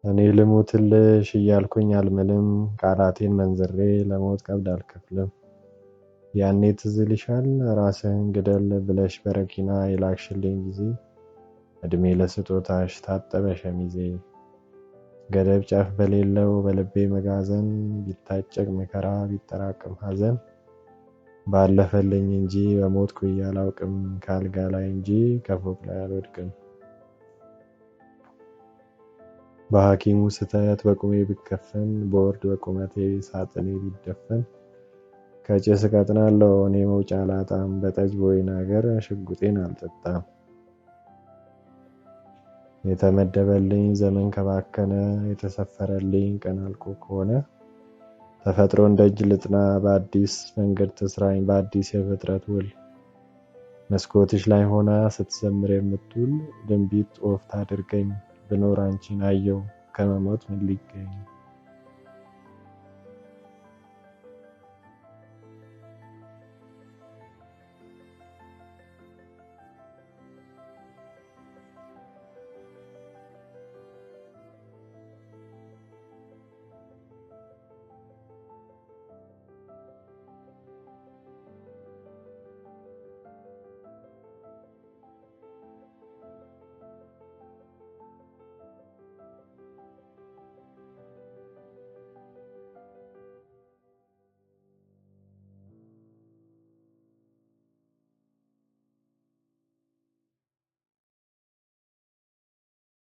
እኔ ልሙትልሽ እያልኩኝ አልምልም ቃላቴን መንዝሬ ለሞት ቀብድ አልከፍልም። ያኔ ትዝ ይልሻል ራስህን ግደል ብለሽ በረኪና የላክሽልኝ ጊዜ እድሜ ለስጦታሽ ታጠበ ሸሚዜ ገደብ ጫፍ በሌለው በልቤ መጋዘን ቢታጨቅ መከራ ቢጠራቅም ሀዘን ባለፈልኝ እንጂ በሞትኩ አላውቅም ካልጋ ላይ እንጂ ከፎቅ ላይ አልወድቅም። በሐኪሙ ስተት በቁሜ ብከፈን በወርድ በቁመቴ ሳጥኔ ቢደፈን ከጭስ እቀጥናለሁ እኔ መውጫ አላጣም በጠጅ በወይን አገር ሽጉጤን አልጠጣም። የተመደበልኝ ዘመን ከባከነ የተሰፈረልኝ ቀን አልቆ ከሆነ ተፈጥሮን ደጅ ልጥና በአዲስ መንገድ ትስራኝ በአዲስ የፍጥረት ውል መስኮትሽ ላይ ሆና ስትዘምር የምትውል ድንቢጥ ወፍ ታድርገኝ ብኖር አንቺን አየሁ ከመሞት ምን ሊገኝ